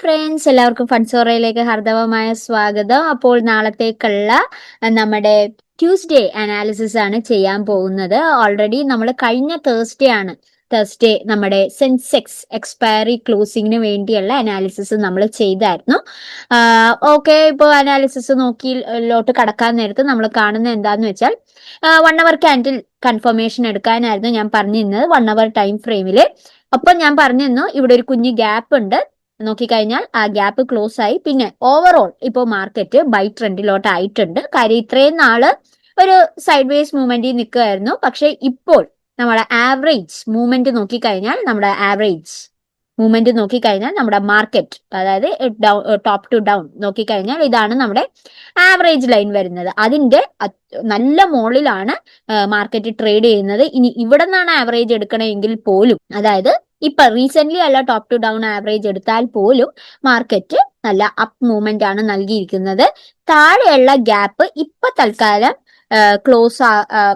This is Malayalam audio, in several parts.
ഫ്രണ്ട്സ്, എല്ലാവർക്കും ഫൺസോറയിലേക്ക് ഹാർദവമായ സ്വാഗതം. അപ്പോൾ നാളത്തേക്കുള്ള നമ്മുടെ ട്യൂസ്ഡേ അനാലിസിസ് ആണ് ചെയ്യാൻ പോകുന്നത്. ഓൾറെഡി നമ്മൾ കഴിഞ്ഞ തേഴ്സ്ഡേ നമ്മുടെ സെൻസെക്സ് എക്സ്പയറി ക്ലോസിങ്ങിന് വേണ്ടിയുള്ള അനാലിസിസ് നമ്മൾ ചെയ്തായിരുന്നു. ഓക്കെ, ഇപ്പോൾ അനാലിസിസ് നോക്കിയിലോട്ട് കടക്കാൻ നേരത്ത് നമ്മൾ കാണുന്നത് എന്താന്ന് വെച്ചാൽ 1 അവർ ക്യാൻഡിൽ കൺഫർമേഷൻ എടുക്കാനായിരുന്നു ഞാൻ പറഞ്ഞിരുന്നത് 1 അവർ ടൈം ഫ്രെയിമിൽ. അപ്പം ഞാൻ പറഞ്ഞിരുന്നു ഇവിടെ ഒരു കുഞ്ഞു ഗ്യാപ്പ് ഉണ്ട്, നോക്കിക്കഴിഞ്ഞാൽ ആ ഗ്യാപ്പ് ക്ലോസ് ആയി. പിന്നെ ഓവറോൾ ഇപ്പോൾ മാർക്കറ്റ് ബൈ ട്രെൻഡിലോട്ട് ആയിട്ടുണ്ട്. കാര്യം ഇത്രയും നാള് ഒരു സൈഡ് വേസ് മൂവ്മെന്റിൽ നിൽക്കുമായിരുന്നു. പക്ഷെ ഇപ്പോൾ നമ്മുടെ ആവറേജ് മൂവ്മെന്റ് നോക്കിക്കഴിഞ്ഞാൽ നമ്മുടെ മാർക്കറ്റ്, അതായത് ടോപ്പ് ടു ഡൗൺ നോക്കിക്കഴിഞ്ഞാൽ ഇതാണ് നമ്മുടെ ആവറേജ് ലൈൻ വരുന്നത്. അതിന്റെ നല്ല മുകളിലാണ് മാർക്കറ്റ് ട്രേഡ് ചെയ്യുന്നത്. ഇനി ഇവിടെ നിന്നാണ് ആവറേജ് എടുക്കണമെങ്കിൽ പോലും, അതായത് ഇപ്പൊ റീസെന്റ് അല്ല ടോപ്പ് ടു ഡൗൺ ആവറേജ് എടുത്താൽ പോലും മാർക്കറ്റ് നല്ല അപ്പ് മൂവ്മെന്റ് ആണ് നൽകിയിരിക്കുന്നത്. താഴെയുള്ള ഗ്യാപ്പ് ഇപ്പൊ തൽക്കാലം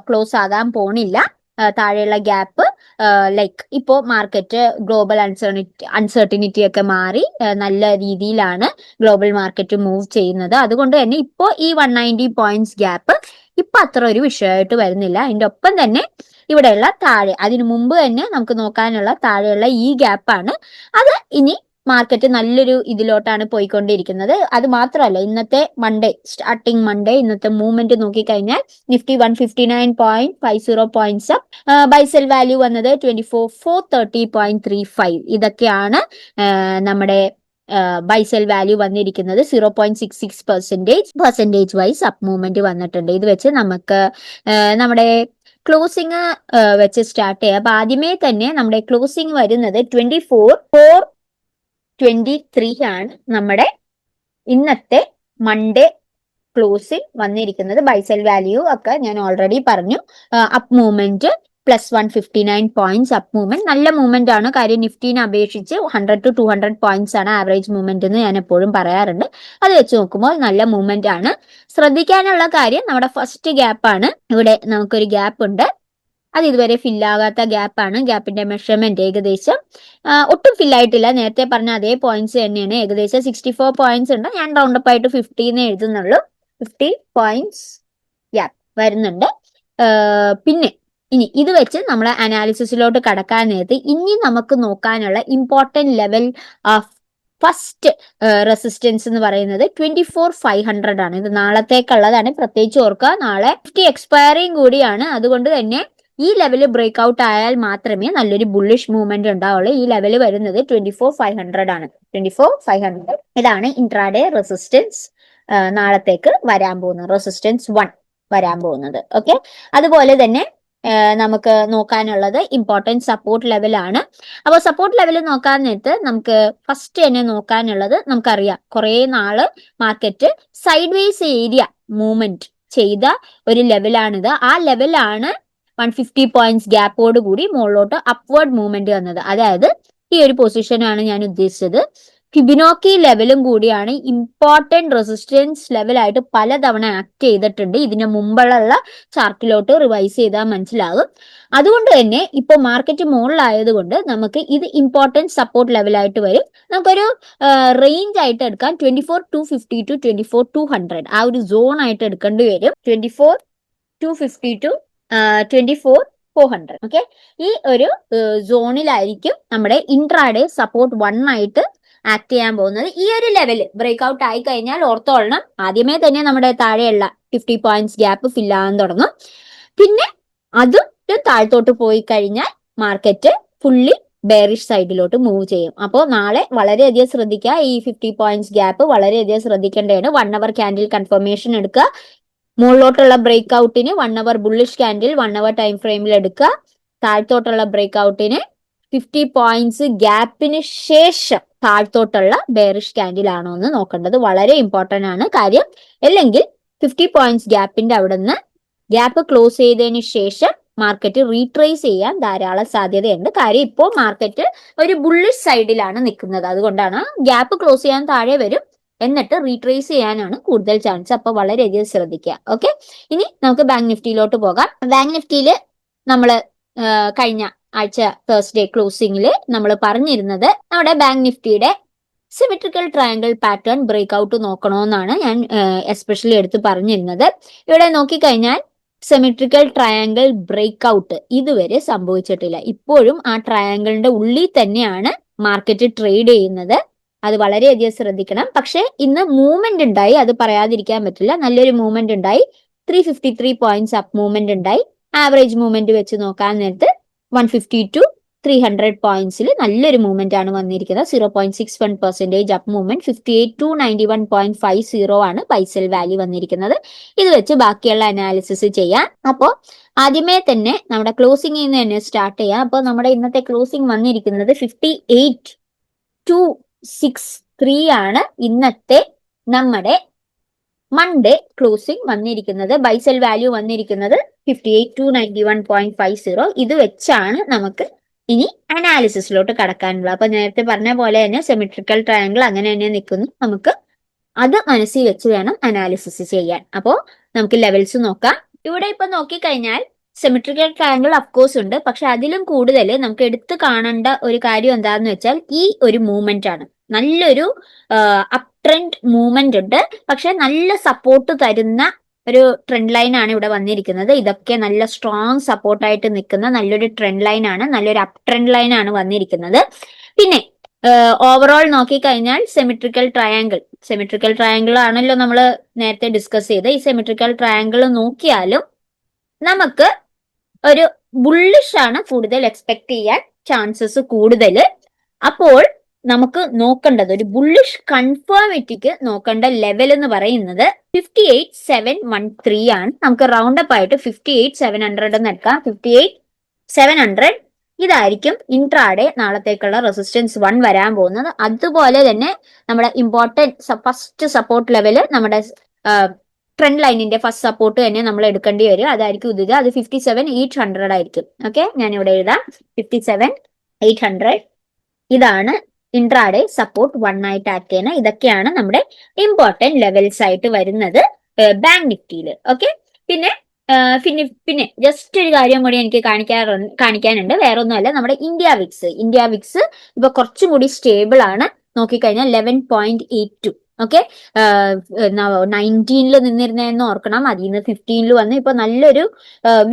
ക്ലോസ് ആകാൻ പോണില്ല. താഴെയുള്ള ഗ്യാപ്പ് ലൈക്ക് ഇപ്പോ മാർക്കറ്റ് ഗ്ലോബൽ അൺസർട്ടിനിറ്റി ഒക്കെ മാറി നല്ല രീതിയിലാണ് ഗ്ലോബൽ മാർക്കറ്റ് മൂവ് ചെയ്യുന്നത്. അതുകൊണ്ട് തന്നെ ഇപ്പോ ഈ 190 പോയിന്റ്സ് ഗ്യാപ്പ് ഇപ്പൊ അത്ര ഒരു വിഷയമായിട്ട് വരുന്നില്ല. അതിന്റെ ഒപ്പം തന്നെ ഇവിടെയുള്ള താഴെ, അതിനു മുമ്പ് തന്നെ നമുക്ക് നോക്കാനുള്ള താഴെയുള്ള ഈ ഗ്യാപ്പാണ്. അത് ഇനി മാർക്കറ്റ് നല്ലൊരു ഇതിലോട്ടാണ് പോയിക്കൊണ്ടിരിക്കുന്നത്. അത് മാത്രമല്ല, ഇന്നത്തെ സ്റ്റാർട്ടിംഗ് മൺഡേ ഇന്നത്തെ മൂവ്മെന്റ് നോക്കിക്കഴിഞ്ഞാൽ നിഫ്റ്റി 159.50 പോയിന്റ്സ് അപ്പ്, ബൈസെൽ വാല്യൂ വന്നത് 24,430.35. ഇതൊക്കെയാണ് നമ്മുടെ ബൈസെൽ വാല്യൂ വന്നിരിക്കുന്നത്. 0.66% വൈസ് അപ്പ് മൂവ്മെന്റ് വന്നിട്ടുണ്ട്. ഇത് വെച്ച് നമുക്ക് നമ്മുടെ ക്ലോസിംഗ് വെച്ച് സ്റ്റാർട്ട് ചെയ്യാം. അപ്പൊ ആദ്യമേ തന്നെ നമ്മുടെ ക്ലോസിംഗ് വരുന്നത് 24,423 ആണ് നമ്മുടെ ഇന്നത്തെ മൺഡേ ക്ലോസിംഗ് വന്നിരിക്കുന്നത്. ബൈസെൽ വാല്യൂ ഒക്കെ ഞാൻ ഓൾറെഡി പറഞ്ഞു. Up movement +159 points up movement, നല്ല മൂവ്മെന്റ് ആണ്. കാര്യം നിഫ്റ്റിനെ അപേക്ഷിച്ച് 100 to 200 പോയിന്റ്സ് ആണ് ആവറേജ് മൂവ്മെന്റ് എന്ന് ഞാൻ എപ്പോഴും പറയാറുണ്ട്. അത് വെച്ച് നോക്കുമ്പോൾ നല്ല മൂവ്മെന്റ് ആണ്. ശ്രദ്ധിക്കാനുള്ള കാര്യം, നമ്മുടെ ഫസ്റ്റ് ഗ്യാപ്പാണ്. ഇവിടെ നമുക്കൊരു ഗ്യാപ്പ് ഉണ്ട്, അത് ഇതുവരെ ഫില്ലാകാത്ത ഗ്യാപ്പാണ്. ഗ്യാപ്പിന്റെ മെഷർമെന്റ് ഏകദേശം ഒട്ടും ഫില്ലായിട്ടില്ല. നേരത്തെ പറഞ്ഞ അതേ പോയിന്റ്സ് തന്നെയാണ്. ഏകദേശം 64 പോയിന്റ്സ് ഉണ്ട്. ഞാൻ റൗണ്ടപ്പ് ആയിട്ട് 50 എഴുതുന്നുള്ളൂ. 50 പോയിന്റ്സ് ഗ്യാപ്പ് വരുന്നുണ്ട്. പിന്നെ ഇനി ഇത് വെച്ച് നമ്മൾ അനാലിസിസിലോട്ട് കടക്കാൻ നേരത്ത് ഇനി നമുക്ക് നോക്കാനുള്ള important level of first resistance എന്ന് പറയുന്നത് 24,500 ആണ്. ഇത് നാളത്തേക്കുള്ളതാണ്. പ്രത്യേകിച്ച് ഓർക്കുക, നാളെ നിഫ്റ്റി എക്സ്പയറിയും കൂടിയാണ്. അതുകൊണ്ട് തന്നെ ഈ ലെവല് ബ്രേക്ക് ഔട്ട് ആയാൽ മാത്രമേ നല്ലൊരു ബുള്ളിഷ് മൂവ്മെന്റ് ഉണ്ടാവുള്ളൂ. ഈ ലെവല് വരുന്നത് 24,500 ആണ്. 24,500 ഇതാണ് ഇൻട്രാഡേ റെസിസ്റ്റൻസ്. നാളത്തേക്ക് വരാൻ പോകുന്നത് റെസിസ്റ്റൻസ് 1 വരാൻ പോകുന്നത്. ഓക്കെ, അതുപോലെ തന്നെ നമുക്ക് നോക്കാനുള്ളത് ഇമ്പോർട്ടൻറ്റ് സപ്പോർട്ട് ലെവലാണ്. അപ്പോൾ സപ്പോർട്ട് ലെവൽ നോക്കാൻ നേരത്ത് നമുക്ക് ഫസ്റ്റ് തന്നെ നോക്കാനുള്ളത്, നമുക്കറിയാം കുറെ നാള് market side vase area movement ചെയ്ത ഒരു ലെവലാണിത്. ആ ലെവലാണ് 150 പോയിന്റ്സ് ഗ്യാപ്പോട് കൂടി മുകളിലോട്ട് അപ്വേർഡ് മൂവ്മെന്റ് വന്നത്. അതായത് ഈ ഒരു പൊസിഷനാണ് ഞാൻ ഉദ്ദേശിച്ചത്. ഫിബിനോക്കി ലെവലും കൂടിയാണ് ഇമ്പോർട്ടന്റ് റെസിസ്റ്റൻസ് ലെവലായിട്ട് പലതവണ ആക്ട് ചെയ്തിട്ടുണ്ട്. ഇതിന് മുമ്പുള്ള ചാർട്ടിലോട്ട് റിവൈസ് ചെയ്താൽ മനസ്സിലാകും. അതുകൊണ്ട് തന്നെ ഇപ്പൊ മാർക്കറ്റ് മുകളിലായതുകൊണ്ട് നമുക്ക് ഇത് ഇമ്പോർട്ടന്റ് സപ്പോർട്ട് ലെവലായിട്ട് വരും. നമുക്കൊരു റേഞ്ച് ആയിട്ട് എടുക്കാൻ 24,250 to 24,200 ആ ഒരു സോൺ ആയിട്ട് എടുക്കേണ്ടി വരും. 24,250 to 24,400. ഓക്കെ, ഈ ഒരു സോണിലായിരിക്കും നമ്മുടെ ഇൻട്രാഡേ സപ്പോർട്ട് 1 ആയിട്ട് ആക്ട് ചെയ്യാൻ പോകുന്നത്. ഈ ഒരു ലെവല് ബ്രേക്ക് ഔട്ട് ആയി കഴിഞ്ഞാൽ ഓർത്തോളണം, ആദ്യമേ തന്നെ നമ്മുടെ താഴെയുള്ള 50 പോയിന്റ്സ് ഗ്യാപ്പ് ഫില്ലാകാൻ തുടങ്ങും. പിന്നെ അത് താഴത്തോട്ട് പോയി കഴിഞ്ഞാൽ മാർക്കറ്റ് ഫുള്ളി ബെയറിഷ് സൈഡിലോട്ട് മൂവ് ചെയ്യും. അപ്പോൾ നാളെ വളരെയധികം ശ്രദ്ധിക്കുക. ഈ 50 പോയിന്റ്സ് ഗ്യാപ്പ് വളരെയധികം ശ്രദ്ധിക്കേണ്ടതാണ്. 1 അവർ ക്യാൻഡിൽ കൺഫർമേഷൻ എടുക്കുക. മുകളിലോട്ടുള്ള ബ്രേക്ക് ഔട്ടിന് 1 അവർ ബുള്ളിഷ് ക്യാൻഡിൽ 1 അവർ ടൈം ഫ്രെയിമിൽ എടുക്കുക. താഴത്തോട്ടുള്ള ബ്രേക്ക് ഔട്ടിന് 50 പോയിന്റ്സ് ഗ്യാപ്പിന് ശേഷം താഴത്തോട്ടുള്ള ബെയറിഷ് ക്യാൻഡിൽ ആണോ എന്ന് നോക്കേണ്ടത് വളരെ ഇമ്പോർട്ടന്റ് ആണ്. കാര്യം അല്ലെങ്കിൽ 50 പോയിന്റ്സ് ഗ്യാപ്പിന്റെ അവിടെ നിന്ന് ഗ്യാപ്പ് ക്ലോസ് ചെയ്തതിന് ശേഷം മാർക്കറ്റ് റീട്രേസ് ചെയ്യാൻ ധാരാളം സാധ്യതയുണ്ട്. കാര്യം ഇപ്പോൾ മാർക്കറ്റ് ഒരു ബുള്ളിഷ് സൈഡിലാണ് നിൽക്കുന്നത്. അതുകൊണ്ടാണ് ഗ്യാപ്പ് ക്ലോസ് ചെയ്യാൻ താഴെ വരും, എന്നിട്ട് റീട്രേസ് ചെയ്യാനാണ് കൂടുതൽ ചാൻസ്. അപ്പൊ വളരെയധികം ശ്രദ്ധിക്കുക. ഓക്കെ, ഇനി നമുക്ക് ബാങ്ക് നിഫ്റ്റിയിലോട്ട് പോകാം. ബാങ്ക് നിഫ്റ്റിയിൽ നമ്മൾ കഴിഞ്ഞ ആഴ്ച തേഴ്സ്ഡേ ക്ലോസിംഗിൽ നമ്മൾ പറഞ്ഞിരുന്നത് നമ്മുടെ ബാങ്ക് നിഫ്റ്റിയുടെ symmetrical triangle pattern break out നോക്കണമെന്നാണ് ഞാൻ എസ്പെഷ്യലി എടുത്ത് പറഞ്ഞിരുന്നത്. ഇവിടെ നോക്കിക്കഴിഞ്ഞാൽ സിമെട്രിക്കൽ ട്രയാങ്കിൾ ബ്രേക്ക് ഔട്ട് ഇതുവരെ സംഭവിച്ചിട്ടില്ല. ഇപ്പോഴും ആ ട്രയാങ്കിളിന്റെ ഉള്ളിൽ തന്നെയാണ് മാർക്കറ്റ് ട്രേഡ് ചെയ്യുന്നത്. അത് വളരെയധികം ശ്രദ്ധിക്കണം. പക്ഷെ ഇന്ന് മൂവ്മെന്റ് ഉണ്ടായി, അത് പറയാതിരിക്കാൻ പറ്റില്ല. നല്ലൊരു മൂവ്മെന്റ് ഉണ്ടായി. 353 പോയിന്റ്സ് അപ്പ് മൂവ്മെന്റ് ഉണ്ടായി. ആവറേജ് മൂവ്മെന്റ് വെച്ച് നോക്കാൻ നേരത്ത് 150 to 300 പോയിന്റ്സിൽ നല്ലൊരു മൂവ്മെന്റ് ആണ് വന്നിരിക്കുന്നത്. 0.61% അപ്പ് മൂവ്മെന്റ്. 58 to 91.50 ആണ് പൈസൽ വാല്യൂ വന്നിരിക്കുന്നത്. ഇത് വെച്ച് ബാക്കിയുള്ള അനാലിസിസ് ചെയ്യാം. അപ്പോൾ ആദ്യമേ തന്നെ നമ്മുടെ ക്ലോസിംഗിൽ നിന്ന് തന്നെ സ്റ്റാർട്ട് ചെയ്യാം. അപ്പോൾ നമ്മുടെ ഇന്നത്തെ ക്ലോസിംഗ് വന്നിരിക്കുന്നത് 58,263 ആണ് ഇന്നത്തെ നമ്മുടെ മൺഡേ ക്ലോസിംഗ് വന്നിരിക്കുന്നത്. ബൈസെൽ വാല്യൂ വന്നിരിക്കുന്നത് 58,291.50. ഇത് വെച്ചാണ് നമുക്ക് ഇനി അനാലിസിസിലോട്ട് കടക്കാനുള്ളത്. അപ്പൊ നേരത്തെ പറഞ്ഞ പോലെ തന്നെ സിമെട്രിക്കൽ ട്രയാങ്കിൾ അങ്ങനെ തന്നെ നിൽക്കുന്നു. നമുക്ക് അത് മനസ്സിൽ വെച്ച് വേണം അനാലിസിസ് ചെയ്യാൻ. അപ്പോ നമുക്ക് ലെവൽസ് നോക്കാം. ഇവിടെ ഇപ്പൊ നോക്കിക്കഴിഞ്ഞാൽ സിമെട്രിക്കൽ ട്രയാങ്കിൾ അഫ്കോഴ്സ് ഉണ്ട്. പക്ഷെ അതിലും കൂടുതൽ നമുക്ക് എടുത്തു കാണേണ്ട ഒരു കാര്യം എന്താന്ന് വെച്ചാൽ ഈ ഒരു മൂവ്മെന്റ് ആണ്. നല്ലൊരു അപ് ട്രെൻഡ് മൂവ്മെന്റ് ഉണ്ട്. പക്ഷെ നല്ല സപ്പോർട്ട് തരുന്ന ഒരു ട്രെൻഡ് ലൈൻ ആണ് ഇവിടെ വന്നിരിക്കുന്നത്. ഇതൊക്കെ നല്ല സ്ട്രോങ് സപ്പോർട്ടായിട്ട് നിൽക്കുന്ന നല്ലൊരു ട്രെൻഡ് ലൈൻ ആണ്. നല്ലൊരു അപ് ട്രെൻഡ് ലൈൻ ആണ് വന്നിരിക്കുന്നത്. പിന്നെ ഓവറോൾ നോക്കിക്കഴിഞ്ഞാൽ സിമെട്രിക്കൽ ട്രയാങ്കിൾ ആണല്ലോ നമ്മൾ നേരത്തെ ഡിസ്കസ് ചെയ്ത്. ഈ സിമെട്രിക്കൽ ട്രയാങ്കിൾ നോക്കിയാലും നമുക്ക് ഒരു ബുള്ളിഷ് ആണ് കൂടുതൽ എക്സ്പെക്ട് ചെയ്യാൻ ചാൻസസ് കൂടുതൽ. അപ്പോൾ നമുക്ക് നോക്കേണ്ടത് ഒരു ബുള്ളിഷ് കൺഫേമിറ്റിക്ക് നോക്കേണ്ട ലെവൽ എന്ന് പറയുന്നത് 58,713 ആണ്. നമുക്ക് റൗണ്ട് അപ്പ് ആയിട്ട് 58,700 എന്ന് എടുക്കാം. 58,700 ഇതായിരിക്കും ഇൻട്രാഡേ നാളത്തേക്കുള്ള റെസിസ്റ്റൻസ് 1 വരാൻ പോകുന്നത്. അതുപോലെ തന്നെ നമ്മുടെ ഇമ്പോർട്ടന്റ് ഫസ്റ്റ് സപ്പോർട്ട് ലെവല് നമ്മുടെ ട്രെൻഡ് ലൈനിന്റെ ഫസ്റ്റ് സപ്പോർട്ട് തന്നെ നമ്മൾ എടുക്കേണ്ടി വരും. അതായിരിക്കും ഇത്. അത് 57,800 ആയിരിക്കും. ഓക്കെ, ഞാൻ ഇവിടെ എഴുതാം 57,800. ഇതാണ് ഇൻട്രാഡേ സപ്പോർട്ട് 1 ആയിട്ട് ആക്ട് ചെയ്യുന്നത്. ഇതൊക്കെയാണ് നമ്മുടെ ഇമ്പോർട്ടന്റ് ലെവൽസ് ആയിട്ട് വരുന്നത് ബാങ്ക് നിഫ്റ്റിയിൽ. ഓക്കെ, പിന്നെ ജസ്റ്റ് ഒരു കാര്യം കൂടി എനിക്ക് കാണിക്കാനുണ്ട്. വേറെ ഒന്നുമല്ല, നമ്മുടെ ഇന്ത്യ വിക്സ് ഇപ്പൊ കുറച്ചും കൂടി സ്റ്റേബിൾ ആണ്. നോക്കിക്കഴിഞ്ഞാൽ 11.82. ഓക്കെ, 19 നിന്നിരുന്നതെന്ന് ഓർക്കണം. അതിൽ നിന്ന് 15 വന്ന് ഇപ്പൊ നല്ലൊരു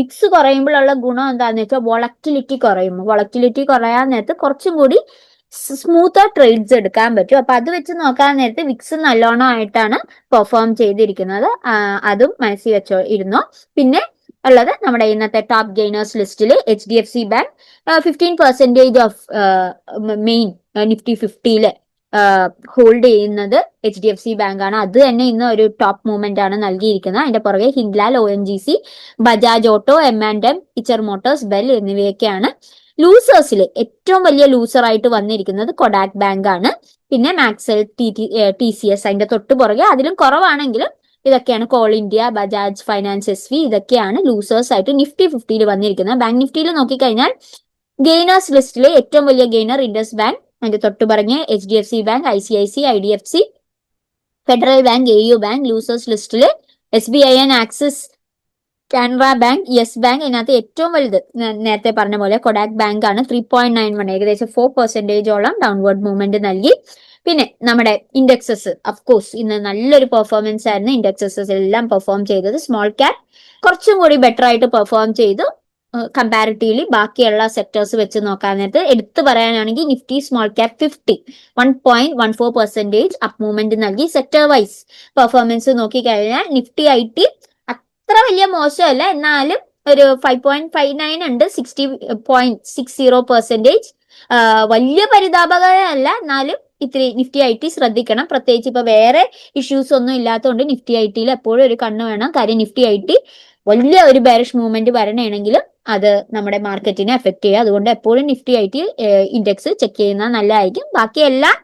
വിക്സ് കുറയുമ്പോഴുള്ള ഗുണം എന്താന്ന് വെച്ചാൽ വോളറ്റിലിറ്റി കുറയും. വോളറ്റിലിറ്റി കുറയാൻ നേരത്ത് കുറച്ചും കൂടി സ്മൂത്ത് ട്രേഡ്സ് എടുക്കാൻ പറ്റും. അപ്പൊ അത് വെച്ച് നോക്കാൻ നേരത്ത് വിക്സ് നല്ലോണം ആയിട്ടാണ് പെർഫോം ചെയ്തിരിക്കുന്നത്. അതും മനസ്സിൽ വെച്ചോ ഇരുന്നോ. പിന്നെ ഉള്ളത് നമ്മുടെ ഇന്നത്തെ ടോപ്പ് ഗെയിനേഴ്സ് ലിസ്റ്റിൽ HDFC bank 15% of main Nifty 50 hold ചെയ്യുന്നത് HDFC ബാങ്ക് ആണ്. അത് തന്നെ ഇന്ന് ഒരു ടോപ്പ് മൂവ്മെന്റ് ആണ് നൽകിയിരിക്കുന്നത്. അതിന്റെ പുറകെ Hindalco, ONGC, Bajaj auto, M&M, Eicher motors, BEL എന്നിവയൊക്കെയാണ്. ലൂസേഴ്സിൽ ഏറ്റവും വലിയ ലൂസർ ആയിട്ട് വന്നിരിക്കുന്നത് കൊഡാക് ബാങ്ക് ആണ്. പിന്നെ മാക്സെൽ, TCS അതിന്റെ തൊട്ട് പുറകെ. അതിലും കുറവാണെങ്കിലും ഇതൊക്കെയാണ് call India, Bajaj finance, SV ഇതൊക്കെയാണ് ലൂസേഴ്സ് ആയിട്ട് നിഫ്റ്റി 50 വന്നിരിക്കുന്നത്. ബാങ്ക് നിഫ്റ്റിയിൽ നോക്കിക്കഴിഞ്ഞാൽ ഗെയിനേഴ്സ് ലിസ്റ്റിലെ ഏറ്റവും വലിയ ഗെയിനർ ഇൻഡസ് ബാങ്ക്, അതിന്റെ തൊട്ട് പറഞ്ഞ HDFC bank, ICIC, IDFC, federal bank, AU bank. Losers ലിസ്റ്റില് SBI, Axis, Canara bank, yes bank. ഇതിനകത്ത് ഏറ്റവും വലുത് നേരത്തെ പറഞ്ഞ പോലെ കൊഡാക് ബാങ്ക് ആണ്. 3.91 ഏകദേശം 4% ഡൗൺവേർഡ് മൂവ്മെന്റ് നൽകി. പിന്നെ നമ്മുടെ ഇൻഡെക്സസ് അഫ്കോഴ്സ് ഇന്ന് നല്ലൊരു പെർഫോമൻസ് ആയിരുന്നു. ഇൻഡെക്സസ് എല്ലാം പെർഫോം ചെയ്തത്. സ്മോൾ ക്യാപ് കുറച്ചും കൂടി ബെറ്റർ ആയിട്ട് പെർഫോം ചെയ്തു കമ്പാരിറ്റീവ്ലി ബാക്കിയുള്ള സെക്ടേഴ്സ് വെച്ച് നോക്കാൻ നേരത്ത്. എടുത്തു പറയാനാണെങ്കിൽ Nifty small cap 50 1.14% up movement നൽകി. സെക്ടർ വൈസ് പെർഫോമൻസ് നോക്കിക്കഴിഞ്ഞാൽ നിഫ്റ്റി IT അത്ര വലിയ മോശമല്ല, എന്നാലും ഒരു 5.59 ഉണ്ട്. 60.60%. വലിയ പരിതാപകരമല്ല, എന്നാലും ഇത്തിരി നിഫ്റ്റി IT ശ്രദ്ധിക്കണം. പ്രത്യേകിച്ച് ഇപ്പൊ വേറെ ഇഷ്യൂസ് ഒന്നും ഇല്ലാത്തതുകൊണ്ട് നിഫ്റ്റി ITയിൽ എപ്പോഴും ഒരു കണ്ണ് വേണം. കാര്യം നിഫ്റ്റി IT വലിയ ഒരു ബെയറിഷ് മൂവ്മെന്റ് വരണയാണെങ്കിലും അത് നമ്മുടെ മാർക്കറ്റിനെ എഫക്ട് ചെയ്യുക. അതുകൊണ്ട് എപ്പോഴും നിഫ്റ്റി IT ഇൻഡെക്സ് ചെക്ക് ചെയ്യുന്നത് നല്ലതായിരിക്കും. ബാക്കിയെല്ലാം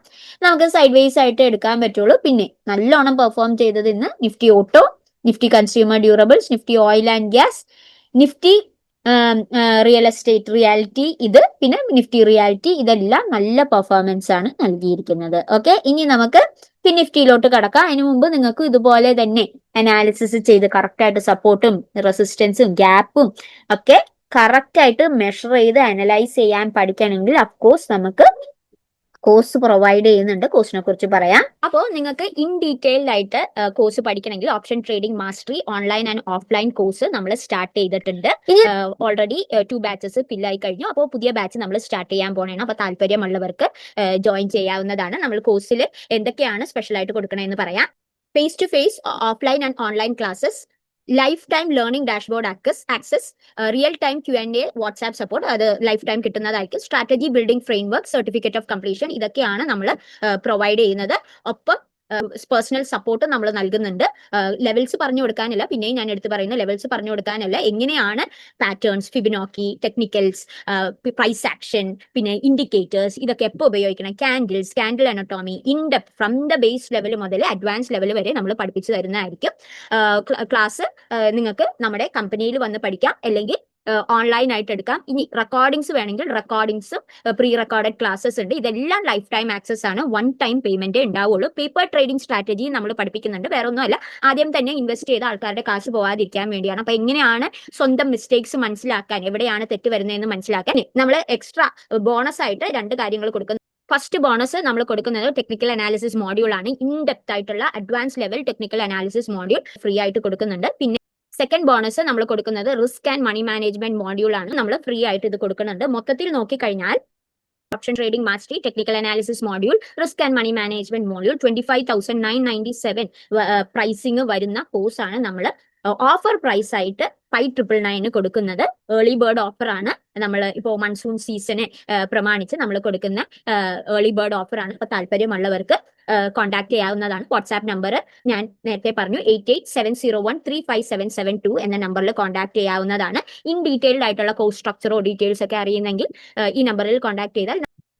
നമുക്ക് സൈഡ് വേസ് ആയിട്ട് എടുക്കാൻ പറ്റുള്ളൂ. പിന്നെ നല്ലോണം പെർഫോം ചെയ്തത് ഇന്ന് Nifty auto, Nifty consumer durables, Nifty oil and gas, Nifty real estate reality, ഇത് പിന്നെ നിഫ്റ്റി റിയാലിറ്റി, ഇതെല്ലാം നല്ല പെർഫോമൻസ് ആണ് നൽകിയിരിക്കുന്നത്. ഓക്കെ, ഇനി നമുക്ക് നിഫ്റ്റിയിലോട്ട് കടക്കാം. അതിനു മുമ്പ് നിങ്ങൾക്ക് ഇതുപോലെ തന്നെ അനാലിസിസ് ചെയ്ത് കറക്റ്റായിട്ട് സപ്പോർട്ടും റെസിസ്റ്റൻസും ഗ്യാപ്പും ഒക്കെ കറക്റ്റായിട്ട് മെഷർ ചെയ്ത് അനലൈസ് ചെയ്യാൻ പഠിക്കണമെങ്കിൽ അഫ്കോഴ്സ് നമുക്ക് കോഴ്സ് പ്രൊവൈഡ് ചെയ്യുന്നുണ്ട്. കോഴ്സിനെ കുറിച്ച് പറയാം. അപ്പോൾ നിങ്ങൾക്ക് ഇൻ ഡീറ്റെയിൽഡ് ആയിട്ട് കോഴ്സ് പഠിക്കണമെങ്കിൽ option trading mastery online and offline course നമ്മൾ സ്റ്റാർട്ട് ചെയ്തിട്ടുണ്ട്. ഓൾറെഡി 2 ബാച്ചസ് ഫില്ലായി കഴിഞ്ഞു. അപ്പോൾ പുതിയ ബാച്ച് നമ്മൾ സ്റ്റാർട്ട് ചെയ്യാൻ പോകണം. അപ്പോൾ താല്പര്യമുള്ളവർക്ക് ജോയിൻ ചെയ്യാവുന്നതാണ്. നമ്മൾ കോഴ്സിൽ എന്തൊക്കെയാണ് സ്പെഷ്യൽ ആയിട്ട് കൊടുക്കണമെന്ന് പറയാം. Face to face offline and online classes, life time learning dashboard access, real time Q&A WhatsApp support, അത് ലൈഫ് ടൈം കിട്ടുന്നതായിരിക്കും. Strategy building framework, certificate of completion, ഇതൊക്കെയാണ് നമ്മൾ പ്രൊവൈഡ് ചെയ്യുന്നത്. ഒപ്പം പേഴ്സണൽ സപ്പോർട്ട് നമ്മൾ നൽകുന്നുണ്ട്. ലെവൽസ് പറഞ്ഞു കൊടുക്കാനല്ല, പിന്നെയും ഞാൻ എടുത്ത് പറയുന്ന ലെവൽസ് പറഞ്ഞു കൊടുക്കാനല്ല, എങ്ങനെയാണ് patterns, Fibonacci, technicals, price action, പിന്നെ ഇൻഡിക്കേറ്റേഴ്സ്, ഇതൊക്കെ എപ്പോൾ ഉപയോഗിക്കണം, candle anatomy, in depth from the base level മുതൽ അഡ്വാൻസ് ലെവൽ വരെ നമ്മൾ പഠിപ്പിച്ചു തരുന്നതായിരിക്കും. ക്ലാസ് നിങ്ങൾക്ക് നമ്മുടെ കമ്പനിയിൽ വന്ന് പഠിക്കാം, അല്ലെങ്കിൽ ഓൺലൈൻ ആയിട്ട് എടുക്കാം. ഇനി റെക്കോർഡിംഗ്സ് വേണമെങ്കിൽ റെക്കോർഡിംഗ്സും പ്രീ റെക്കോർഡഡ് ക്ലാസ്സസ് ഉണ്ട്. ഇതെല്ലാം ലൈഫ് ടൈം ആക്സസ് ആണ്. 1 ടൈം പേയ്മെന്റ് ഉണ്ടാവുള്ളൂ. പേപ്പർ ട്രേഡിംഗ് സ്ട്രാറ്റജി നമ്മൾ പഠിപ്പിക്കുന്നുണ്ട്. വേറെ ഒന്നുമല്ല, ആദ്യം തന്നെ ഇൻവെസ്റ്റ് ചെയ്ത ആൾക്കാരുടെ കാശ് പോകാതിരിക്കാൻ വേണ്ടിയാണ്. അപ്പൊ എങ്ങനെയാണ് സ്വന്തം മിസ്റ്റേക്സ് മനസ്സിലാക്കാൻ, എവിടെയാണ് തെറ്റ് വരുന്നതെന്ന് മനസ്സിലാക്കാൻ നമ്മൾ എക്സ്ട്രാ ബോണസ് ആയിട്ട് 2 കാര്യങ്ങൾ കൊടുക്കുന്നു. ഫസ്റ്റ് ബോണസ് നമ്മൾ കൊടുക്കുന്നത് ടെക്നിക്കൽ അനാലിസിസ് മോഡ്യൂൾ ആണ്. ഇൻഡെപ്ത് ആയിട്ടുള്ള advance level technical analysis module free ആയിട്ട് കൊടുക്കുന്നുണ്ട്. പിന്നെ സെക്കൻഡ് ബോണസ് നമ്മൾ കൊടുക്കുന്നത് risk and money management module ആണ്. നമ്മൾ ഫ്രീ ആയിട്ട് ഇത് കൊടുക്കുന്നുണ്ട്. മൊത്തത്തിൽ നോക്കിക്കഴിഞ്ഞാൽ option trading mastery, technical analysis module, risk and money management module 25,997 pricing വരുന്ന കോഴ്സ് ആണ് നമ്മൾ ഓഫർ പ്രൈസ് ആയിട്ട് 5,999 കൊടുക്കുന്നത്. ഏർലി ബേർഡ് ഓഫർ ആണ്. നമ്മൾ ഇപ്പോൾ മൺസൂൺ സീസണെ പ്രമാണിച്ച് നമ്മൾ കൊടുക്കുന്ന ഏർലി ബേർഡ് ഓഫർ ആണ്. അപ്പൊ താല്പര്യമുള്ളവർക്ക് കോൺടാക്ട് ചെയ്യാവുന്നതാണ്. വാട്സ്ആപ്പ് നമ്പർ ഞാൻ നേരത്തെ പറഞ്ഞു, 8870135772 എന്ന നമ്പറിൽ കോൺടാക്ട് ചെയ്യാവുന്നതാണ്. ഇൻ ഡീറ്റെയിൽഡ് ആയിട്ടുള്ള കോഴ്സ് സ്ട്രക്ചറോ ഡീറ്റെയിൽസ് ഒക്കെ അറിയുന്നെങ്കിൽ ഈ നമ്പറിൽ കോൺടാക്ട് ചെയ്താൽ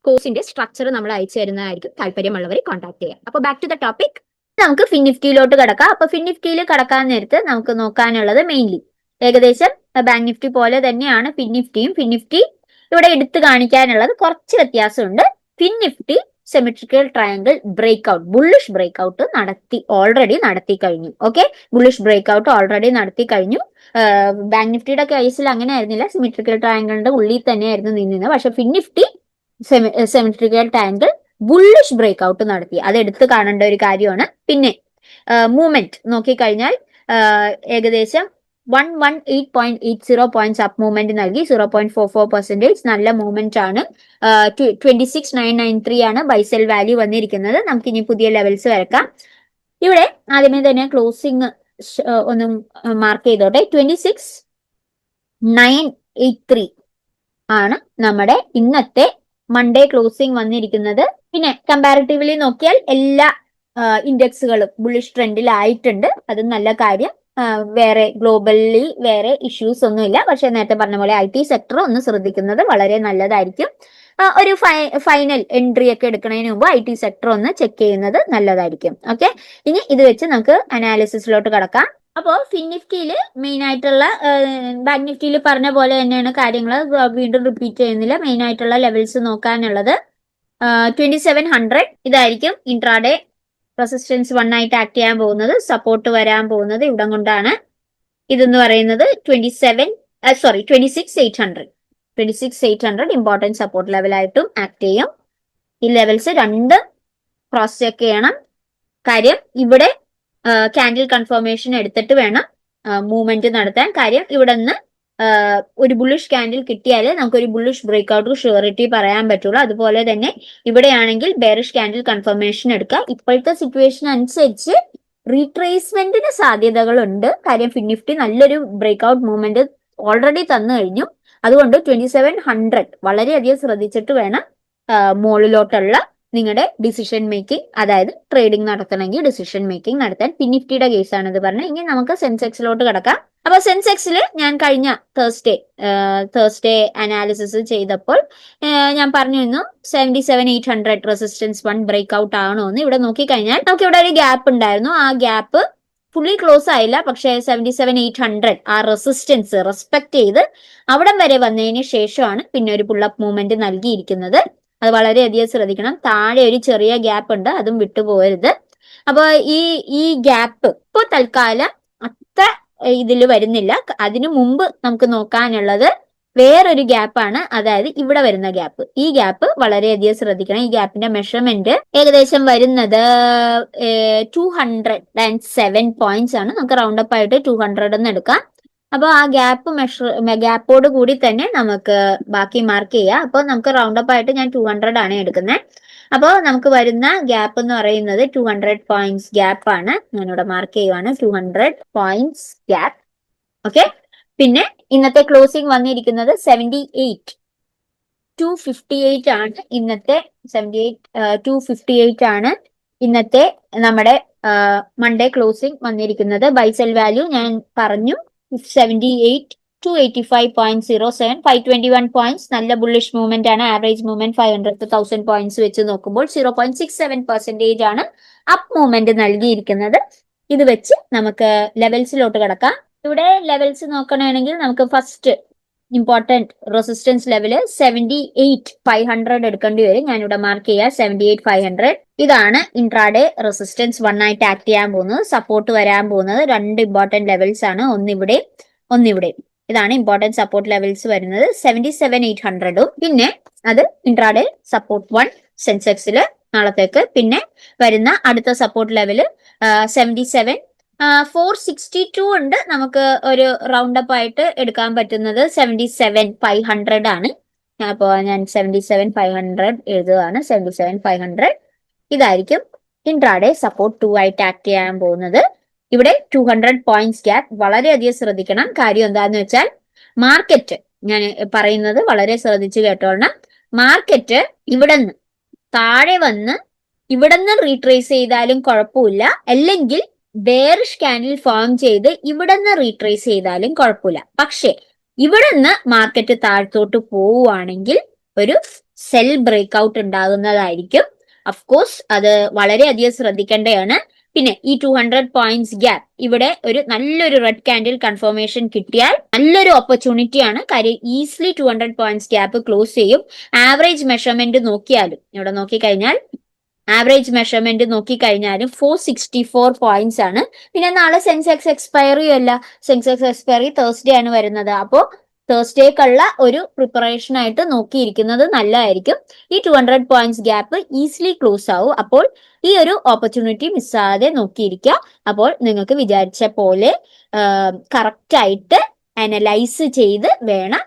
കോഴ്സിന്റെ സ്ട്രക്ചർ നമ്മൾ അയച്ചു തരുന്നതായിരിക്കും. താല്പര്യമുള്ളവർ കോൺടാക്ട് ചെയ്യാം. അപ്പോൾ ബാക്ക് ടു ദ ടോപ്പിക്, നമുക്ക് ഫിൻനിഫ്റ്റിയിലോട്ട് കടക്കാം. അപ്പൊ ഫിൻനിഫ്റ്റിയിൽ കടക്കാൻ നേരത്ത് നമുക്ക് നോക്കാനുള്ളത് മെയിൻലി ഏകദേശം ബാങ്ക് നിഫ്റ്റി പോലെ തന്നെയാണ് ഫിൻനിഫ്റ്റിയും. ഫിൻനിഫ്റ്റി ഇവിടെ എടുത്തു കാണിക്കാനുള്ളത് കുറച്ച് വ്യത്യാസമുണ്ട്. FinNifty symmetrical triangle breakout, bullish breakout already നടത്തി കഴിഞ്ഞു. ഓക്കെ, ബുള്ളിഷ് ബ്രേക്ക്ഔട്ട് ഓൾറെഡി നടത്തി കഴിഞ്ഞു. ബാങ്ക് നിഫ്റ്റിയുടെ കേസിൽ അങ്ങനെ ആയിരുന്നില്ല, സിമെട്രിക്കൽ ട്രയാങ്കിളിന്റെ ഉള്ളിൽ തന്നെയായിരുന്നു നിന്നിരുന്നത്. പക്ഷെ FinNifty symmetrical triangle bullish breakout നടത്തി, അത് എടുത്ത് കാണേണ്ട ഒരു കാര്യമാണ്. പിന്നെ മൂവ്മെന്റ് നോക്കിക്കഴിഞ്ഞാൽ ഏകദേശം 118.80 പോയിന്റ്സ് അപ്പ് മൂവ്മെന്റ് നൽകി, 0.44%. നല്ല മൂവ്മെന്റ് ആണ്. 26,993 ആണ് ബൈസെൽ വാല്യൂ വന്നിരിക്കുന്നത്. നമുക്ക് ഇനി പുതിയ ലെവൽസ് വരക്കാം. ഇവിടെ ആദ്യമേ തന്നെ ക്ലോസിംഗ് ഒന്ന് മാർക്ക് ചെയ്തോട്ടെ. 26,983 ആണ് നമ്മുടെ ഇന്നത്തെ മൺഡേ ക്ലോസിംഗ് വന്നിരിക്കുന്നത്. പിന്നെ കമ്പാരിറ്റീവ്ലി നോക്കിയാൽ എല്ലാ ഇൻഡെക്സുകളും ബുള്ളിഷ് ട്രെൻഡിലായിട്ടുണ്ട്. അത് നല്ല കാര്യം. വേറെ ഗ്ലോബലി വേറെ ഇഷ്യൂസ് ഒന്നുമില്ല. പക്ഷെ നേരത്തെ പറഞ്ഞ പോലെ IT സെക്ടർ ഒന്ന് ശ്രദ്ധിക്കുന്നത് വളരെ നല്ലതായിരിക്കും. ഒരു ഫൈനൽ എൻട്രി ഒക്കെ എടുക്കുന്നതിന് മുമ്പ് IT സെക്ടർ ഒന്ന് ചെക്ക് ചെയ്യുന്നത് നല്ലതായിരിക്കും. ഓക്കെ, ഇനി ഇത് വെച്ച് നമുക്ക് അനാലിസിസിലോട്ട് കടക്കാം. അപ്പോൾ ഫിൻനിഫ്റ്റിയിൽ മെയിൻ ആയിട്ടുള്ള ബാങ്ക് നിഫ്റ്റിയിൽ പറഞ്ഞ പോലെ തന്നെയാണ് കാര്യങ്ങൾ, വീണ്ടും റിപ്പീറ്റ് ചെയ്യുന്നില്ല. മെയിൻ ആയിട്ടുള്ള ലെവൽസ് നോക്കാനുള്ളത് 2700 ഇതായിരിക്കും. ഇൻട്രാഡേ റെസിസ്റ്റൻസ് 1 ആയിട്ട് ആക്ട് ചെയ്യാൻ പോകുന്നത്, സപ്പോർട്ട് വരാൻ പോകുന്നത് ഇവിടം കൊണ്ടാണ്. ഇതെന്ന് പറയുന്നത് 26,800 ഇമ്പോർട്ടൻറ്റ് സപ്പോർട്ട് ലെവലായിട്ടും ആക്ട് ചെയ്യും. ഈ ലെവൽസ് 2 ക്രോസ് ചെക്ക് ചെയ്യണം. കാര്യം ഇവിടെ ക്യാൻഡിൽ കൺഫർമേഷൻ എടുത്തിട്ട് വേണം മൂവ്മെന്റ് നടത്താൻ. കാര്യം ഇവിടെ നിന്ന് ഒരു ബുള്ളിഷ് ക്യാൻഡിൽ കിട്ടിയാൽ നമുക്ക് ഒരു ബുള്ളിഷ് ബ്രേക്ക്ഔട്ട് ഷുവറിറ്റി പറയാൻ പറ്റുള്ളൂ. അതുപോലെ തന്നെ ഇവിടെയാണെങ്കിൽ ബെയറിഷ് ക്യാൻഡിൽ കൺഫർമേഷൻ എടുക്കുക. ഇപ്പോഴത്തെ സിറ്റുവേഷൻ അനുസരിച്ച് റീട്രേസ്മെന്റിന് സാധ്യതകളുണ്ട്. കാര്യം ഫിൻനിഫ്റ്റി നല്ലൊരു ബ്രേക്ക്ഔട്ട് മൂവ്മെന്റ് ഓൾറെഡി തന്നു കഴിഞ്ഞു. അതുകൊണ്ട് 2700 വളരെയധികം ശ്രദ്ധിച്ചിട്ട് വേണം മുകളിലോട്ടുള്ള നിങ്ങളുടെ ഡിസിഷൻ മേക്കിംഗ്, അതായത് ട്രേഡിംഗ് നടത്തണമെങ്കിൽ ഡിസിഷൻ മേക്കിംഗ് നടത്താൻ. ഫിൻനിഫ്റ്റിയുടെ കേസാണ് ഇത് പറഞ്ഞത്. ഇനി നമുക്ക് സെൻസെക്സിലോട്ട് കിടക്കാം. അപ്പൊ സെൻസെക്സിൽ ഞാൻ കഴിഞ്ഞ തേഴ്സ്ഡേ അനാലിസിസ് ചെയ്തപ്പോൾ ഞാൻ പറഞ്ഞിരുന്നു 77,800 റെസിസ്റ്റൻസ് 1 ബ്രേക്ക്ഔട്ട് ആണോ എന്ന്. ഇവിടെ നോക്കിക്കഴിഞ്ഞാൽ നമുക്ക് ഇവിടെ ഒരു ഗ്യാപ്പ് ഉണ്ടായിരുന്നു. ആ ഗ്യാപ്പ് ഫുള്ളി ക്ലോസ് ആയില്ല, പക്ഷെ 77,800 ആ റെസിസ്റ്റൻസ് റെസ്പെക്ട് ചെയ്ത് അവിടം വരെ വന്നതിന് ശേഷമാണ് പിന്നെ ഒരു പുള്ളപ്പ് മൂവ്മെന്റ് നൽകിയിരിക്കുന്നത്. അത് വളരെയധികം ശ്രദ്ധിക്കണം. താഴെ ഒരു ചെറിയ ഗ്യാപ്പ് ഉണ്ട്, അതും വിട്ടുപോകരുത്. അപ്പൊ ഈ ഗ്യാപ്പ് ഇപ്പൊ തൽക്കാലം അത്ര ഇതിൽ വരുന്നില്ല. അതിനു മുമ്പ് നമുക്ക് നോക്കാനുള്ളത് വേറൊരു ഗ്യാപ്പാണ്, അതായത് ഇവിടെ വരുന്ന ഗ്യാപ്പ്. ഈ ഗ്യാപ്പ് വളരെയധികം ശ്രദ്ധിക്കണം. ഈ ഗ്യാപ്പിന്റെ മെഷർമെന്റ് ഏകദേശം വരുന്നത് 207 പോയിന്റ്സ് ആണ്. നമുക്ക് റൗണ്ട് അപ്പ് ആയിട്ട് 200 എന്ന് എടുക്കാം. അപ്പോൾ ആ ഗ്യാപ്പോട് കൂടി തന്നെ നമുക്ക് ബാക്കി മാർക്ക് ചെയ്യാം. അപ്പോൾ നമുക്ക് റൗണ്ട് അപ്പ് ആയിട്ട് ഞാൻ 200 ആണ് എടുക്കുന്നത്. അപ്പോൾ നമുക്ക് വരുന്ന ഗ്യാപ്പ് എന്ന് പറയുന്നത് 200 പോയിന്റ്സ് ഗ്യാപ്പ് ആണ്. ഞാനിവിടെ മാർക്ക് ചെയ്യുവാണ് 200 പോയിന്റ്സ് ഗ്യാപ്പ്. ഓക്കെ. പിന്നെ ഇന്നത്തെ ക്ലോസിംഗ് വന്നിരിക്കുന്നത് 258 ആണ് ഇന്നത്തെ 258 ആണ് ഇന്നത്തെ നമ്മുടെ മൺഡേ ക്ലോസിംഗ് വന്നിരിക്കുന്നത്. ബൈ സെൽ വാല്യൂ ഞാൻ പറഞ്ഞു 78,285.07, 521 പോയിന്റ്സ്. നല്ല ബുള്ളിഷ് മൂവ്മെന്റ് ആണ്. ആവറേജ് മൂവ്മെന്റ് 500,000 പോയിന്റ്സ് വെച്ച് നോക്കുമ്പോൾ 0.67% ആണ് അപ്പ് മൂവ്മെന്റ് നൽകിയിരിക്കുന്നത്. ഇത് വെച്ച് നമുക്ക് ലെവൽസിലോട്ട് കിടക്കാം. ഇവിടെ ലെവൽസ് നോക്കണമെങ്കിൽ നമുക്ക് ഫസ്റ്റ് ഇമ്പോർട്ടന്റ് റെസിസ്റ്റൻസ് ലെവല് 78,500 എടുക്കേണ്ടി വരും. ഞാനിവിടെ മാർക്ക് ചെയ്യാം 78,500. ഇതാണ് ഇൻട്രാഡേ റെസിസ്റ്റൻസ് 1 ആയിട്ട് ആക്ട് ചെയ്യാൻ പോകുന്നത്. സപ്പോർട്ട് വരാൻ പോകുന്നത് 2 ഇമ്പോർട്ടന്റ് ലെവൽസ് ആണ്, ഒന്നിവിടെ ഒന്നിവിടെ. ഇതാണ് ഇമ്പോർട്ടന്റ് സപ്പോർട്ട് ലെവൽസ് വരുന്നത് 77,800ഉം പിന്നെ അത് ഇൻട്രാഡേ സപ്പോർട്ട് 1 സെൻസെക്സില് നാളത്തേക്ക്. പിന്നെ വരുന്ന അടുത്ത സപ്പോർട്ട് ലെവല് 462 ഉണ്ട്. നമുക്ക് ഒരു റൗണ്ട് അപ്പ് ആയിട്ട് എടുക്കാൻ പറ്റുന്നത് 77,500 ആണ്. അപ്പോൾ ഞാൻ 77,500 എഴുതുകയാണ്. 77,500 ഇതായിരിക്കും ഇൻട്രാഡേ സപ്പോർട്ട് 2 ആയിട്ട് ആക്ട് ചെയ്യാൻ പോകുന്നത്. ഇവിടെ 200 പോയിന്റ്സ് ഗ്യാപ്പ് വളരെയധികം ശ്രദ്ധിക്കണം. കാര്യം എന്താന്ന് വെച്ചാൽ മാർക്കറ്റ്, ഞാൻ പറയുന്നത് വളരെ ശ്രദ്ധിച്ചു കേട്ടോളണം. മാർക്കറ്റ് ഇവിടെ നിന്ന് താഴെ വന്ന് ഇവിടെ നിന്ന് റീട്രേസ് ചെയ്താലും കുഴപ്പമില്ല, അല്ലെങ്കിൽ ബെയറിഷ് ക്യാൻഡിൽ ഫോം ചെയ്ത് ഇവിടെ നിന്ന് റീട്രേസ് ചെയ്താലും കുഴപ്പമില്ല. പക്ഷെ ഇവിടെ നിന്ന് മാർക്കറ്റ് താഴത്തോട്ട് പോവുകയാണെങ്കിൽ ഒരു സെൽ ബ്രേക്ക് ഔട്ട് ഉണ്ടാകുന്നതായിരിക്കും. അഫ്കോഴ്സ് അത് വളരെയധികം ശ്രദ്ധിക്കേണ്ടതാണ്. പിന്നെ ഈ 200 പോയിന്റ്സ് ഗ്യാപ്പ് ഇവിടെ ഒരു നല്ലൊരു റെഡ് ക്യാൻഡിൽ കൺഫർമേഷൻ കിട്ടിയാൽ നല്ലൊരു ഓപ്പർച്യൂണിറ്റി ആണ്. കാര്യം ഈസിലി 200 പോയിന്റ്സ് ഗ്യാപ്പ് ക്ലോസ് ചെയ്യും. ആവറേജ് മെഷർമെന്റ് നോക്കിയാലും ഇവിടെ നോക്കിക്കഴിഞ്ഞാൽ ആവറേജ് മെഷർമെന്റ് നോക്കിക്കഴിഞ്ഞാലും 464 പോയിന്റ്സ് ആണ്. പിന്നെ നാളെ സെൻസെക്സ് എക്സ്പയറി അല്ല, സെൻസെക്സ് എക്സ്പയറി തേഴ്സ്ഡേ ആണ് വരുന്നത്. അപ്പോൾ തേഴ്സ്ഡേക്കുള്ള ഒരു പ്രിപ്പറേഷൻ ആയിട്ട് നോക്കിയിരിക്കുന്നത് നല്ലതായിരിക്കും. ഈ 200 പോയിന്റ്സ് ഗ്യാപ്പ് ഈസിലി ക്ലോസ് ആവും. അപ്പോൾ ഈ ഒരു ഓപ്പർച്യൂണിറ്റി മിസ്സാതെ നോക്കിയിരിക്കുക. അപ്പോൾ നിങ്ങൾക്ക് വിചാരിച്ച പോലെ കറക്റ്റ് ആയിട്ട് അനലൈസ് ചെയ്ത് വേണം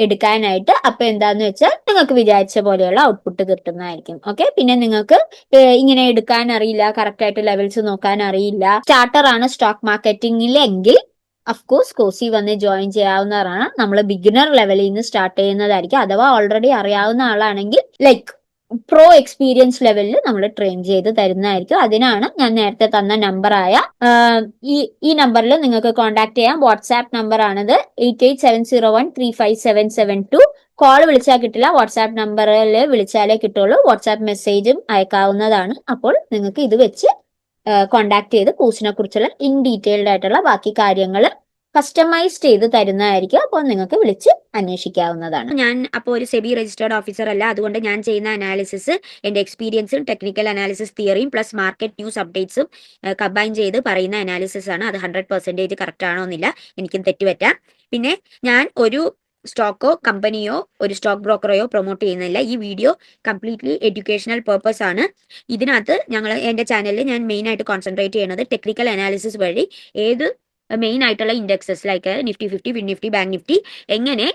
എടുക്കാനായിട്ട്. അപ്പൊ എന്താന്ന് വെച്ചാൽ നിങ്ങൾക്ക് വിചാരിച്ച പോലെയുള്ള ഔട്ട്പുട്ട് കിട്ടുന്നതായിരിക്കും. ഓക്കെ. പിന്നെ നിങ്ങൾക്ക് ഇങ്ങനെ എടുക്കാൻ അറിയില്ല, കറക്റ്റ് ആയിട്ട് ലെവൽസ് നോക്കാൻ അറിയില്ല, സ്റ്റാർട്ടർ ആണ് സ്റ്റോക്ക് മാർക്കറ്റിംഗിലെങ്കിൽ അഫ്കോഴ്സ് കോസി വന്ന് ജോയിൻ ചെയ്യാവുന്നതാണ്. നമ്മൾ ബിഗിനർ ലെവലിൽ നിന്ന് സ്റ്റാർട്ട് ചെയ്യുന്നതായിരിക്കും. അഥവാ ഓൾറെഡി അറിയാവുന്ന ആളാണെങ്കിൽ ലൈക്ക് പ്രോ എക്സ്പീരിയൻസ് ലെവലിൽ നമ്മൾ ട്രെയിൻ ചെയ്ത് തരുന്നതായിരിക്കും. അതിനാണ് ഞാൻ നേരത്തെ തന്ന നമ്പറായ ഈ നമ്പറിൽ നിങ്ങൾക്ക് കോൺടാക്ട് ചെയ്യാം. വാട്സാപ്പ് നമ്പർ ആണിത് 8870135772. കോൾ വിളിച്ചാൽ കിട്ടില്ല, വാട്സാപ്പ് നമ്പറിൽ വിളിച്ചാലേ കിട്ടുള്ളൂ. വാട്സാപ്പ് മെസ്സേജും അയക്കാവുന്നതാണ്. അപ്പോൾ നിങ്ങൾക്ക് ഇത് വെച്ച് കോണ്ടാക്ട് ചെയ്ത് കോഴ്സിനെ കുറിച്ചുള്ള ഇൻ ഡീറ്റെയിൽഡ് ആയിട്ടുള്ള ബാക്കി കാര്യങ്ങൾ കസ്റ്റമൈസ് ചെയ്ത് തരുന്നതായിരിക്കും. അപ്പോൾ നിങ്ങൾക്ക് വിളിച്ച് അന്വേഷിക്കാവുന്നതാണ്. ഞാൻ അപ്പോൾ ഒരു സെബി രജിസ്റ്റേർഡ് ഓഫീസർ അല്ല, അതുകൊണ്ട് ഞാൻ ചെയ്യുന്ന അനാലിസിസ് എന്റെ എക്സ്പീരിയൻസും ടെക്നിക്കൽ അനാലിസിസ് തിയറിയും പ്ലസ് മാർക്കറ്റ് ന്യൂസ് അപ്ഡേറ്റ്സും കമ്പൈൻ ചെയ്ത് പറയുന്ന അനാലിസിസ് ആണ്. അത് 100% കറക്റ്റ് ആണോ എന്നില്ല, എനിക്കും തെറ്റുപറ്റാം. പിന്നെ ഞാൻ ഒരു സ്റ്റോക്കോ കമ്പനിയോ ഒരു സ്റ്റോക്ക് ബ്രോക്കറെയോ പ്രൊമോട്ട് ചെയ്യുന്നില്ല. ഈ വീഡിയോ കംപ്ലീറ്റ്ലി എഡ്യൂക്കേഷണൽ പർപ്പസ് ആണ്. ഇതിനകത്ത് എൻ്റെ ചാനലിൽ ഞാൻ മെയിൻ ആയിട്ട് കോൺസെൻട്രേറ്റ് ചെയ്യുന്നത് ടെക്നിക്കൽ അനാലിസിസ് വഴി ഏത് മെയിൻ ആയിട്ടുള്ള indexes like Nifty 50, fin Nifty, bank Nifty എങ്ങനെ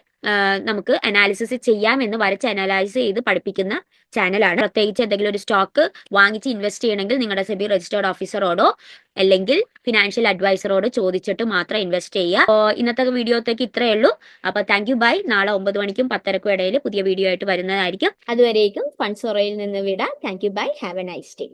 നമുക്ക് അനാലിസിസ് ചെയ്യാമെന്ന് വരച്ച് അനലൈസ് ചെയ്ത് പഠിപ്പിക്കുന്ന ചാനലാണ്. പ്രത്യേകിച്ച് എന്തെങ്കിലും ഒരു സ്റ്റോക്ക് വാങ്ങിച്ച് ഇൻവെസ്റ്റ് ചെയ്യണമെങ്കിൽ നിങ്ങളുടെ സെബി രജിസ്റ്റേർഡ് ഓഫീസറോടോ അല്ലെങ്കിൽ ഫിനാൻഷ്യൽ അഡ്വൈസറോട് ചോദിച്ചിട്ട് മാത്രം ഇൻവെസ്റ്റ് ചെയ്യുക. അപ്പോൾ ഇന്നത്തെ വീഡിയോത്തേക്ക് ഇത്രയേ ഉള്ളൂ. അപ്പോൾ താങ്ക് യു, ബൈ. നാളെ 9 മണിക്കും 10:30ക്കും ഇടയിൽ പുതിയ വീഡിയോ ആയിട്ട് വരുന്നതായിരിക്കും. അതുവരേക്കും ഫണ്ട്സ് ഒറയിൽ നിന്ന് വിടാം. Thank you, bye. Have a nice day.